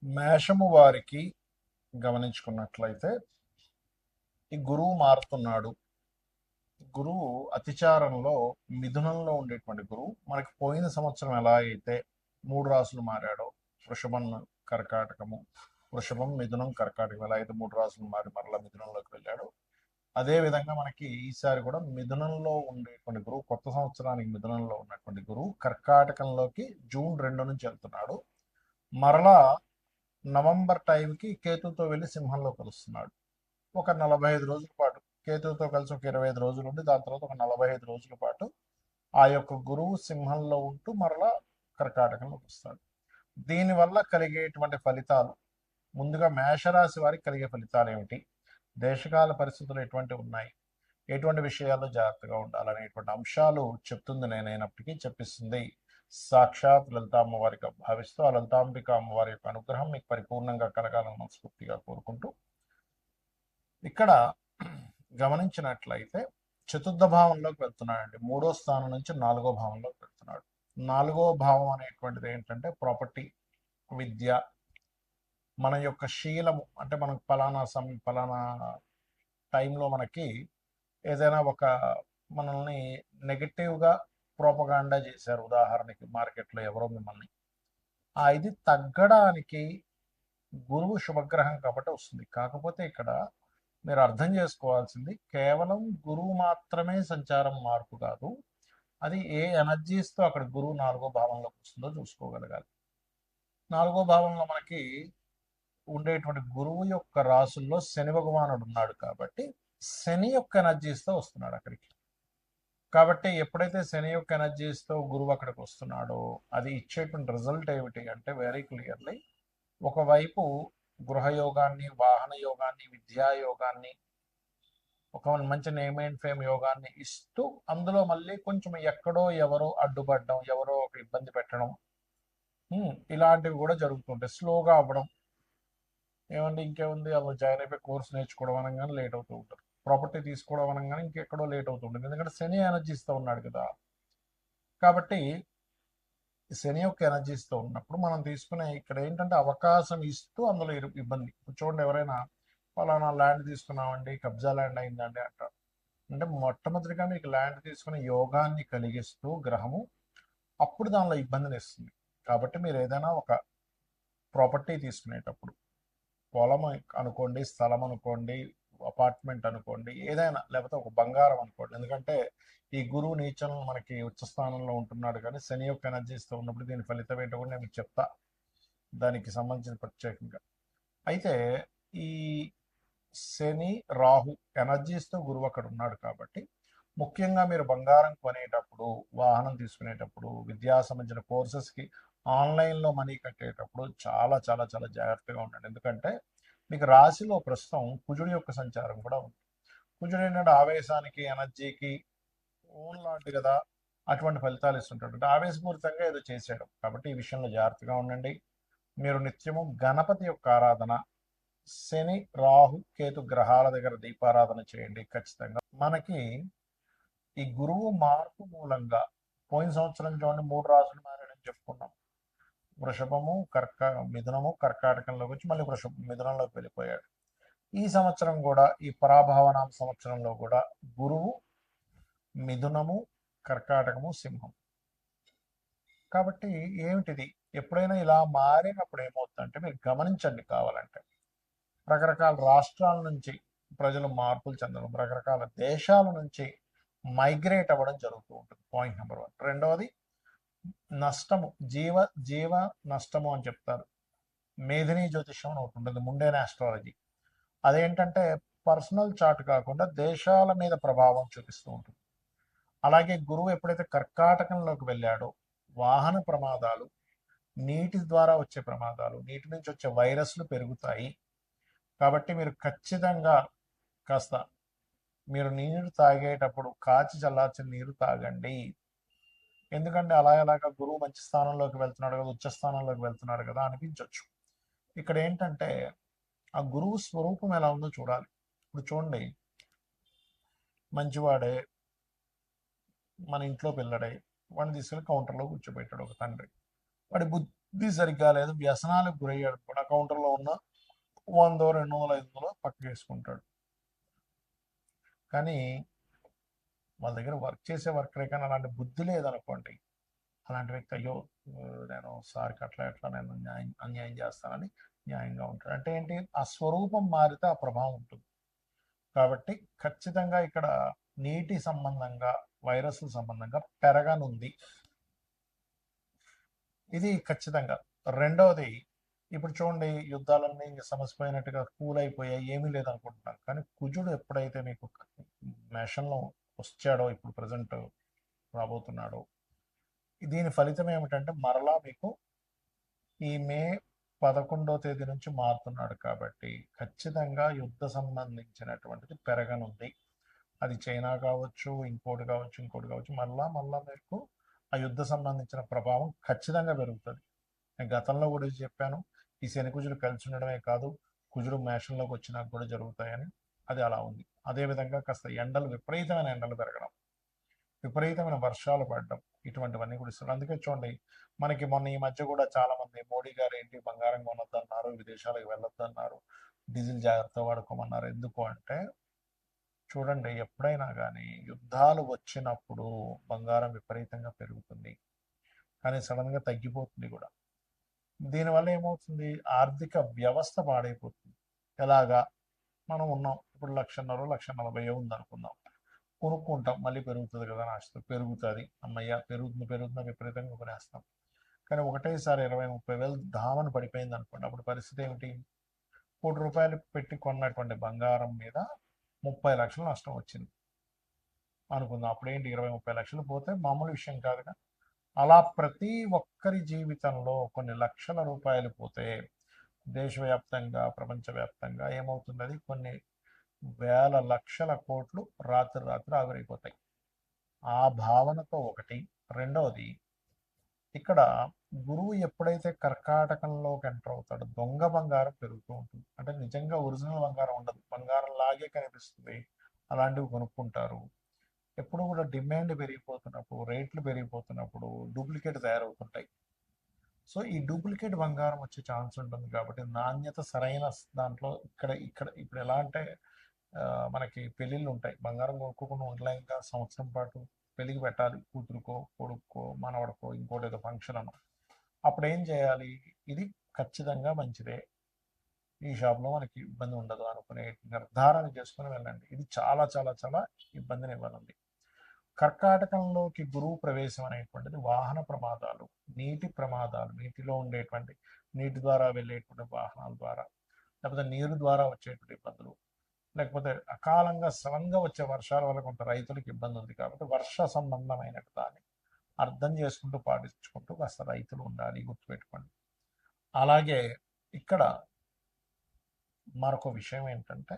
మేషము వారికి గమనించుకున్నట్లయితే ఈ గురువు మారుతున్నాడు. గురువు అతిచారంలో మిథునంలో ఉండేటువంటి గురువు మనకి పోయిన సంవత్సరం ఎలా అయితే 3 రాసులు మారాడో, వృషభం, కర్కాటకము, వృషభం, మిథునం, కర్కాటకం ఎలా అయితే 3 రాసులు మారి మరలా మిథునంలోకి వెళ్ళాడు, అదే విధంగా మనకి ఈసారి కూడా మిథునంలో ఉండేటువంటి గురువు, కొత్త సంవత్సరానికి మిథునంలో ఉన్నటువంటి గురువు కర్కాటకంలోకి జూన్ 2 నుంచి వెళ్తున్నాడు. మరలా నవంబర్ టైంకి కేతుతో వెళ్ళి సింహంలో కలుస్తున్నాడు. ఒక 45 రోజుల పాటు కేతువుతో కలిసి ఒక 25 రోజులు ఉండి దాని తర్వాత ఒక 45 రోజుల పాటు ఆ యొక్క గురువు సింహంలో ఉంటూ మరలా కర్కాటకంలోకి వస్తాడు. దీనివల్ల కలిగేటువంటి ఫలితాలు, ముందుగా మేషరాశి వారికి కలిగే ఫలితాలు ఏమిటి, దేశకాల పరిస్థితులు ఎటువంటి ఉన్నాయి, ఎటువంటి విషయాల్లో జాగ్రత్తగా ఉండాలనేటువంటి అంశాలు చెప్తుంది నేనైనప్పటికీ చెప్పిస్తుంది సాక్షాత్ లలిత అమ్మవారిగా భావిస్తూ ఆ లలితాంబిక అమ్మవారి యొక్క అనుగ్రహం మీకు పరిపూర్ణంగా కలగాలని మనస్ఫూర్తిగా కోరుకుంటూ, ఇక్కడ గమనించినట్లయితే చతుర్థ భావంలోకి వెళ్తున్నాడండి. 3వ స్థానం నుంచి 4వ భావంలోకి వెళ్తున్నాడు. 4వ భావం అనేటువంటిది ఏంటంటే ప్రాపర్టీ, విద్య, మన యొక్క శీలము. అంటే మనకు పలానా టైంలో మనకి ఏదైనా ఒక మనల్ని నెగటివ్గా ప్రోపగాండా చేశారు, ఉదాహరణకి మార్కెట్లో ఎవరో మిమ్మల్ని, ఇది తగ్గడానికి గురువు శుభగ్రహం కాబట్టి వస్తుంది. కాకపోతే ఇక్కడ మీరు అర్థం చేసుకోవాల్సింది కేవలం గురువు మాత్రమే సంచారం మార్పు కాదు, అది ఏ ఎనర్జీస్తో అక్కడ గురువు 4వ భావంలోకి వస్తుందో చూసుకోగలగాలి. 4వ భావంలో మనకి ఉండేటువంటి గురువు యొక్క రాసుల్లో శని భగవానుడు ఉన్నాడు కాబట్టి శని యొక్క ఎనర్జీస్తో వస్తున్నాడు అక్కడికి. కాబట్టి ఎప్పుడైతే శని యొక్క ఎనర్జీస్తో గురువు అక్కడికి వస్తున్నాడో అది ఇచ్చేటువంటి రిజల్ట్ ఏమిటి అంటే వెరీ క్లియర్లీ, ఒకవైపు గృహయోగాన్ని, వాహన యోగాన్ని, విద్యా యోగాన్ని, ఒక మంచి నేమ్ అండ్ ఫేమ్ యోగాన్ని ఇస్తూ అందులో మళ్ళీ కొంచెం ఎక్కడో ఎవరో అడ్డుపడడం, ఎవరో ఒక ఇబ్బంది పెట్టడం, ఇలాంటివి కూడా జరుగుతుంటాయి. స్లోగా అవ్వడం, ఏమంటే ఇంకేముంది, అలా జాయిన్ అయిపోయి కోర్స్ నేర్చుకోవడం అనగానే లేట్ అవుతూ ఉంటారు, ప్రాపర్టీ తీసుకోవడం అనగానే ఇంకెక్కడో లేట్ అవుతుంటుంది, ఎందుకంటే శని ఎనర్జీ ఇస్తూ ఉన్నాడు కదా. కాబట్టి శని యొక్క ఎనర్జీస్తో ఉన్నప్పుడు మనం తీసుకునే ఇక్కడ ఏంటంటే అవకాశం ఇస్తూ అందులో ఇబ్బంది. చూడండి, ఎవరైనా ఫలానా ల్యాండ్ తీసుకున్నామండి, కబ్జా ల్యాండ్ అయిందండి అంటారు. అంటే మొట్టమొదటిగా మీకు ల్యాండ్ తీసుకునే యోగాన్ని కలిగిస్తూ గ్రహము అప్పుడు దానిలో ఇబ్బందిని ఇస్తుంది. కాబట్టి మీరు ఏదైనా ఒక ప్రాపర్టీ తీసుకునేటప్పుడు, పొలం అనుకోండి, స్థలం అనుకోండి, అపార్ట్మెంట్ అనుకోండి, ఏదైనా, లేకపోతే ఒక బంగారం అనుకోండి, ఎందుకంటే ఈ గురువు నీచం మనకి ఉచ్చ స్థానంలో ఉంటున్నాడు కానీ శని యొక్క ఎనర్జీస్తో ఉన్నప్పుడు దీని ఫలితం ఏంటో కూడా నేను చెప్తా, దానికి సంబంధించిన ప్రత్యేకంగా. అయితే ఈ శని రాహు ఎనర్జీస్తో గురువు అక్కడ ఉన్నాడు కాబట్టి ముఖ్యంగా మీరు బంగారం కొనేటప్పుడు, వాహనం తీసుకునేటప్పుడు, విద్యా సంబంధించిన కోర్సెస్కి ఆన్లైన్లో మనీ కట్టేటప్పుడు చాలా చాలా చాలా జాగ్రత్తగా ఉండండి. ఎందుకంటే మీకు రాశిలో ప్రస్తుతం కుజుడి యొక్క సంచారం కూడా ఉంది. కుజుడు ఏంటంటే ఆవేశానికి, ఎనర్జీకి ఓన్ లాంటి కదా, అటువంటి ఫలితాలు ఇస్తుంటాడు. అంటే ఆవేశపూరితంగా ఏదో చేసేయడం. కాబట్టి ఈ విషయంలో జాగ్రత్తగా ఉండండి. మీరు నిత్యము గణపతి యొక్క ఆరాధన, శని రాహు కేతు గ్రహాల దగ్గర దీపారాధన చేయండి ఖచ్చితంగా. మనకి ఈ గురువు మార్పు మూలంగా పోయిన సంవత్సరం చూడండి 3 రాసులు మారాడని చెప్పుకున్నాం. వృషభము, మిథునము, కర్కాటకంలోకి వచ్చి మళ్ళీ మిథునంలోకి వెళ్ళిపోయాడు. ఈ సంవత్సరం కూడా ఈ పరాభావనామ సంవత్సరంలో కూడా గురువు మిథునము, కర్కాటకము, సింహం. కాబట్టి ఏమిటిది, ఎప్పుడైనా ఇలా మారినప్పుడు ఏమవుతుందంటే మీరు గమనించండి, కావాలంటే రకరకాల రాష్ట్రాల నుంచి ప్రజలు మార్పులు చెందడం, రకరకాల దేశాల నుంచి మైగ్రేట్ అవ్వడం జరుగుతూ ఉంటుంది. Point number 1. రెండవది నష్టము, జీవ నష్టము అని చెప్తారు. మేధిని జ్యోతిష్యం అని ఒకటి ఉంటుంది, ముండేన ఆస్ట్రాలజీ. అదేంటంటే పర్సనల్ చార్ట్ కాకుండా దేశాల మీద ప్రభావం చూపిస్తూ ఉంటుంది. అలాగే గురువు ఎప్పుడైతే కర్కాటకంలోకి వెళ్ళాడో వాహన ప్రమాదాలు, నీటి ద్వారా వచ్చే ప్రమాదాలు, నీటి నుంచి వచ్చే వైరస్లు పెరుగుతాయి. కాబట్టి మీరు ఖచ్చితంగా కాస్త మీరు నీరు తాగేటప్పుడు కాచి చల్లార్చిన నీరు తాగండి. ఎందుకంటే అలాగా గురువు మంచి స్థానంలోకి వెళ్తున్నాడు కదా, ఉచ్చ స్థానంలోకి వెళ్తున్నాడు కదా అనిపించవచ్చు. ఇక్కడ ఏంటంటే ఆ గురువు స్వరూపం ఎలా ఉందో చూడాలి. ఇప్పుడు చూడండి, మంచివాడే, మన ఇంట్లో పిల్లడే, వాడిని తీసుకెళ్ళి కౌంటర్లో కూర్చోబెట్టాడు ఒక తండ్రి. వాడి బుద్ధి సరిగ్గా లేదు, వ్యసనాలకు గురయ్యాడు కూడా, కౌంటర్లో ఉన్న 100, 200, 500 పక్కకి వేసుకుంటాడు. కానీ వాళ్ళ దగ్గర వర్క్ చేసే వర్కరే కానీ అలాంటి బుద్ధి లేదనుకోండి, అలాంటి వ్యక్తి అయ్యో నేను సార్కి ఎట్లా నేను అన్యాయం చేస్తానని న్యాయంగా ఉంటాడు. అంటే ఏంటి, ఆ స్వరూపం మారితే ఆ ప్రభావం ఉంటుంది. కాబట్టి ఖచ్చితంగా ఇక్కడ నీటి సంబంధంగా, వైరస్ల సంబంధంగా పెరగనుంది, ఇది ఖచ్చితంగా. రెండవది, ఇప్పుడు చూడండి, యుద్ధాలన్నీ సమసిపోయినట్టుగా కూల్ అయిపోయాయి, ఏమీ లేదనుకుంటున్నాను. కానీ కుజుడు ఎప్పుడైతే మీకు మేషంలో వచ్చాడో, ఇప్పుడు ప్రజెంట్ రాబోతున్నాడో, దీని ఫలితం ఏమిటంటే మరలా మీకు ఈ మే 11వ తేదీ నుంచి మారుతున్నాడు. కాబట్టి ఖచ్చితంగా యుద్ధ సంబంధించినటువంటిది పెరగనుంది. అది చైనా కావచ్చు, ఇంకోటి కావచ్చు, ఇంకోటి కావచ్చు, మళ్ళా మీకు ఆ యుద్ధ సంబంధించిన ప్రభావం ఖచ్చితంగా పెరుగుతుంది. నేను గతంలో కూడా చెప్పాను, ఈ శని కుజుడు కలిసి ఉండడమే కాదు, కుజుడు మేషంలోకి వచ్చినాక కూడా జరుగుతాయని. అది అలా ఉంది. అదేవిధంగా కాస్త ఎండలు, విపరీతమైన ఎండలు పెరగడం, విపరీతమైన వర్షాలు పడడం, ఇటువంటివన్నీ కూడా ఇస్తారు. అందుకే చూడండి, మనకి మొన్న ఈ మధ్య కూడా చాలా మంది మోడీ గారు ఏంటి బంగారం కొనొద్దన్నారు, విదేశాలకు వెళ్ళొద్దన్నారు, డీజిల్ జాగ్రత్త వాడుకోమన్నారు. ఎందుకు అంటే చూడండి, ఎప్పుడైనా కానీ యుద్ధాలు వచ్చినప్పుడు బంగారం విపరీతంగా పెరుగుతుంది, కానీ సడన్గా తగ్గిపోతుంది కూడా. దీనివల్ల ఏమవుతుంది, ఆర్థిక వ్యవస్థ పాడైపోతుంది. ఎలాగా, మనం ఉన్నాం ఇప్పుడు 1,50,000, 1,40,000 ఉందనుకుందాం, కొనుక్కుంటాం, మళ్ళీ పెరుగుతుంది కదా అని ఆశతో పెరుగుతుంది, అమ్మయ్య పెరుగుతున్న విపరీతంగా కొనేస్తాం. కానీ ఒకటేసారి 20,000-30,000 ధామను పడిపోయింది అనుకోండి, అప్పుడు పరిస్థితి ఏమిటి, ₹1,00,000 పెట్టి కొన్నటువంటి బంగారం మీద 30 లక్షలు నష్టం వచ్చింది అనుకుందాం. అప్పుడేంటి, 20-30 లక్షలు పోతే మామూలు విషయం కాదుగా. అలా ప్రతి ఒక్కరి జీవితంలో కొన్ని లక్షల రూపాయలు పోతే దేశవ్యాప్తంగా, ప్రపంచవ్యాప్తంగా ఏమవుతున్నది, కొన్ని వేల లక్షల కోట్లు రాత్రి ఆవిరైపోతాయి. ఆ భావనతో ఒకటి. రెండవది, ఇక్కడ గురువు ఎప్పుడైతే కర్కాటకంలోకి ఎంటర్ అవుతాడో దొంగ బంగారం పెరుగుతూ ఉంటుంది. అంటే నిజంగా ఒరిజినల్ బంగారం ఉండదు, బంగారం లాగే కనిపిస్తుంది, అలాంటివి కొనుక్కుంటారు. ఎప్పుడు కూడా డిమాండ్ పెరిగిపోతున్నప్పుడు, రేట్లు పెరిగిపోతున్నప్పుడు డూప్లికేట్ తయారవుతుంటాయి. సో ఈ డూప్లికేట్ బంగారం వచ్చే ఛాన్స్ ఉంటుంది. కాబట్టి నాణ్యత సరైన దాంట్లో ఇప్పుడు ఎలా అంటే మనకి పెళ్ళిళ్ళు ఉంటాయి, బంగారం కొనుక్కోకుండా ఉండలేం ఇంకా, సంవత్సరం పాటు పెళ్ళికి పెట్టాలి, కూతురుకో, కొడుక్కో, మనవడకో, ఇంకోటి ఏదో ఫంక్షన్ అన్న. అప్పుడు ఏం చేయాలి, ఇది ఖచ్చితంగా మంచిదే, ఈ షాప్లో మనకి ఇబ్బంది ఉండదు అనుకునే నిర్ధారణ చేసుకుని వెళ్ళండి. ఇది చాలా చాలా చాలా ఇబ్బందిని ఇవ్వనుంది. కర్కాటకంలోకి గురువు ప్రవేశం అనేటువంటిది వాహన ప్రమాదాలు, నీటి ప్రమాదాలు, నీటిలో ఉండేటువంటి, నీటి ద్వారా వెళ్ళేటువంటి వాహనాల ద్వారా, లేకపోతే నీరు ద్వారా వచ్చేటువంటి ఇబ్బందులు, లేకపోతే అకాలంగా సడన్గా వచ్చే వర్షాల వల్ల కొంత రైతులకు ఇబ్బంది ఉంది. కాబట్టి వర్ష సంబంధమైన దాన్ని అర్థం చేసుకుంటూ, పాటించుకుంటూ కాస్త రైతులు ఉండాలి, గుర్తుపెట్టుకోండి. అలాగే ఇక్కడ మరొక విషయం ఏంటంటే,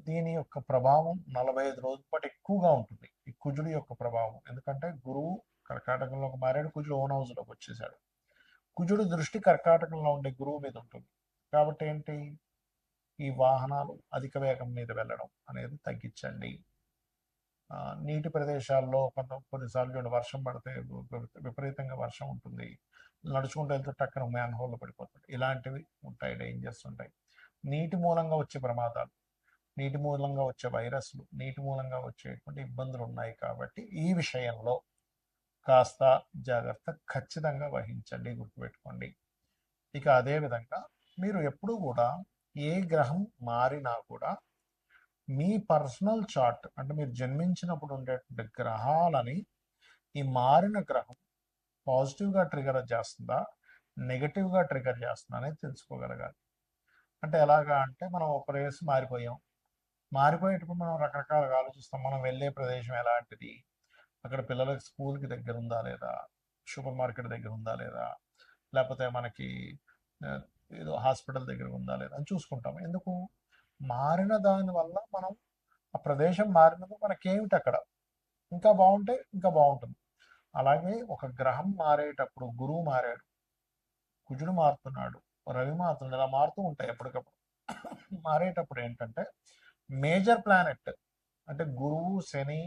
దీని యొక్క ప్రభావం 45 రోజుల పాటు ఎక్కువగా ఉంటుంది, ఈ కుజుడి యొక్క ప్రభావం. ఎందుకంటే గురువు కర్కాటకంలోకి మారాడు, కుజుడు ఓన్ హౌస్లోకి వచ్చేసాడు. కుజుడు దృష్టి కర్కాటకంలో ఉండే గురువు మీద ఉంటుంది. కాబట్టి ఏంటి, ఈ వాహనాలు అధిక వేగం మీద వెళ్ళడం అనేది తగ్గించండి. నీటి ప్రదేశాల్లో కొన్నిసార్లు చూడండి, వర్షం పడితే విపరీతంగా వర్షం ఉంటుంది, నడుచుకుంటూ వెళ్తే టక్కన మ్యాన్ హోల్లో పడిపోతుంది, ఇలాంటివి ఉంటాయి, డేంజర్స్ ఉంటాయి. నీటి మూలంగా వచ్చే ప్రమాదాలు, నీటి మూలంగా వచ్చే వైరస్లు, నీటి మూలంగా వచ్చేటువంటి ఇబ్బందులు ఉన్నాయి. కాబట్టి ఈ విషయంలో కాస్త జాగ్రత్త ఖచ్చితంగా వహించండి, గుర్తుపెట్టుకోండి. ఇక అదేవిధంగా మీరు ఎప్పుడూ కూడా ఏ గ్రహం మారినా కూడా మీ పర్సనల్ చార్ట్, అంటే మీరు జన్మించినప్పుడు ఉండేటువంటి గ్రహాలని ఈ మారిన గ్రహం పాజిటివ్గా ట్రిగర్ చేస్తుందా, నెగటివ్గా ట్రిగర్ చేస్తుందా అనేది తెలుసుకోగలగాలి. అంటే ఎలాగా అంటే, మనం ఒక ప్లేస్ మారిపోయేటప్పుడు మనం రకరకాలుగా ఆలోచిస్తాం. మనం వెళ్ళే ప్రదేశం ఎలాంటిది, అక్కడ పిల్లలకి స్కూల్కి దగ్గర ఉందా లేదా, సూపర్ మార్కెట్ దగ్గర ఉందా లేదా, లేకపోతే మనకి ఏదో హాస్పిటల్ దగ్గర ఉందా లేదా అని చూసుకుంటాం. ఎందుకు, మారిన దాని వల్ల మనం ఆ ప్రదేశం మారినప్పుడు మనకేమిటి అక్కడ ఇంకా బాగుంటే ఇంకా బాగుంటుంది. అలాగే ఒక గ్రహం మారేటప్పుడు, గురువు మారాడు, కుజుడు మారుతున్నాడు, రవి మారుతున్నాడు, ఇలా మారుతూ ఉంటాయి ఎప్పటికప్పుడు. మారేటప్పుడు ఏంటంటే మేజర్ ప్లానెట్ అంటే గురువు, శని,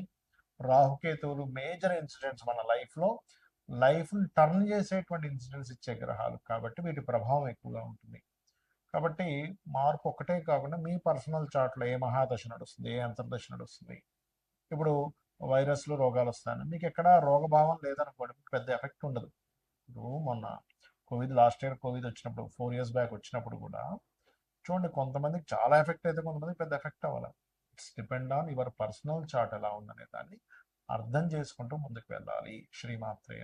రాహుకేతువులు మేజర్ ఇన్సిడెంట్స్ మన లైఫ్ని టర్న్ చేసేటువంటి ఇన్సిడెంట్స్ ఇచ్చే గ్రహాలు. కాబట్టి వీటి ప్రభావం ఎక్కువగా ఉంటుంది. కాబట్టి మార్పు ఒకటే కాకుండా మీ పర్సనల్ చార్ట్లో ఏ మహాదశ నడుస్తుంది, ఏ అంతర్దశ నడుస్తుంది. ఇప్పుడు వైరస్లు రోగాలు వస్తాయని మీకు ఎక్కడ రోగభావం లేదనుకోండి, మీకు పెద్ద ఎఫెక్ట్ ఉండదు. ఇప్పుడు మొన్న లాస్ట్ ఇయర్ కోవిడ్ వచ్చినప్పుడు 4 years బ్యాక్ వచ్చినప్పుడు కూడా చూడండి, కొంతమందికి చాలా ఎఫెక్ట్ అయితే కొంతమందికి పెద్ద ఎఫెక్ట్ అవ్వాలి. It's depend on your personal chart ఎలా ఉందనే దాన్ని అర్థం చేసుకుంటూ ముందుకు వెళ్ళాలి. శ్రీమాత్రే